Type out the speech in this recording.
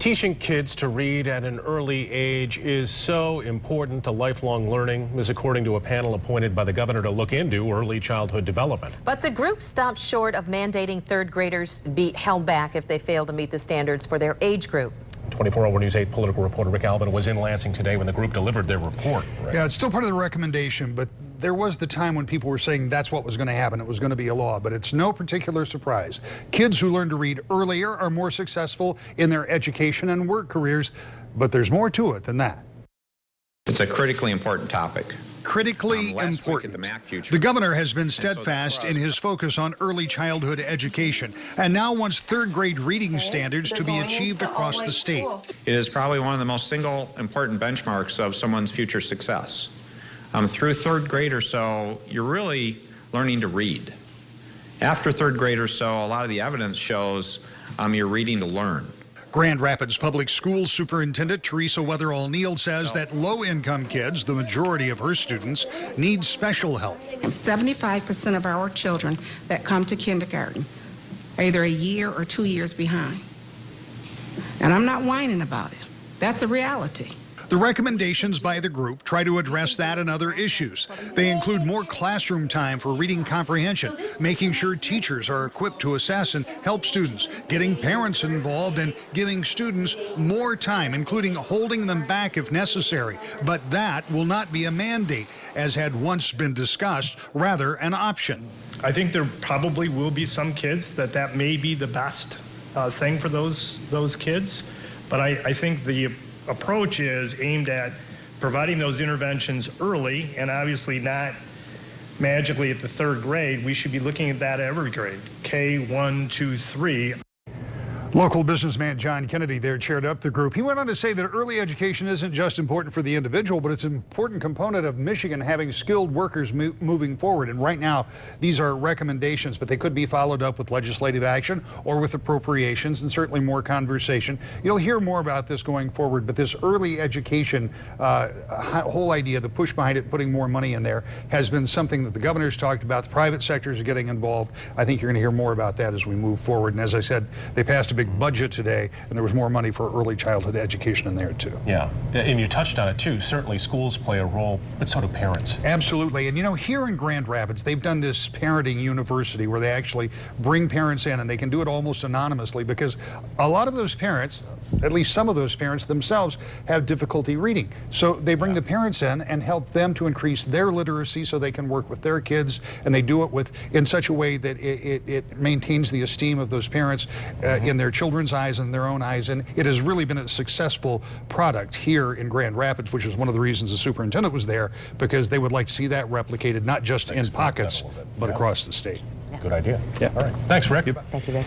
Teaching kids to read at an early age is so important to lifelong learning, as according to a panel appointed by the governor to look into early childhood development. But the group stopped short of mandating third graders be held back if they fail to meet the standards for their age group. 24 Hour News 8 political reporter Rick Albin was in Lansing today when the group delivered their report. Right? Yeah, it's still part of the recommendation, but there was the time when people were saying that's what was going to happen. It was going to be a law, but it's no particular surprise. Kids who learn to read earlier are more successful in their education and work careers, but there's more to it than that. It's a critically important topic. Critically important. The governor has been steadfast in his focus on early childhood education and now wants third grade reading standards to be achieved across the state. It is probably one of the most single important benchmarks of someone's future success. Through third grade or so, you're really learning to read. After third grade or so, a lot of the evidence shows you're reading to learn. Grand Rapids Public Schools Superintendent Teresa Weatherall Neal says that low-income kids, the majority of her students, need special help. 75% of our children that come to kindergarten are either a year or 2 years behind. And I'm not whining about it. That's a reality. The recommendations by the group try to address that and other issues. They include more classroom time for reading comprehension, making sure teachers are equipped to assess and help students, getting parents involved, and giving students more time, including holding them back if necessary. But that will not be a mandate, as had once been discussed, rather an option. I think there probably will be some kids that may be the best thing for those kids, but I think the approach is aimed at providing those interventions early, and obviously not magically at the third grade. We should be looking at that at every grade, K1, 2, 3. Local businessman John Kennedy there chaired up the group. He went on to say that early education isn't just important for the individual, but it's an important component of Michigan having skilled workers moving forward. And right now, these are recommendations, but they could be followed up with legislative action or with appropriations and certainly more conversation. You'll hear more about this going forward, but this early education whole idea, the push behind it, putting more money in there, has been something that the governor's talked about. The private sector is getting involved. I think you're going to hear more about that as we move forward. And as I said, they passed a big budget today, and there was more money for early childhood education in there too. Yeah, and you touched on it too. Certainly schools play a role, but so do parents. Absolutely. And you know, here in Grand Rapids, they've done this parenting university where they actually bring parents in, and they can do it almost anonymously because a lot of those parents, at least some of those parents themselves, have difficulty reading. So they bring the parents in and help them to increase their literacy so they can work with their kids, and they do it in such a way that it maintains the esteem of those parents in their children's eyes and their own eyes. And it has really been a successful product here in Grand Rapids, which is one of the reasons the superintendent was there, because they would like to see that replicated not just in pockets, but across the state. Good idea. Yeah. All right. Thanks, Rick. Thank you, Rick.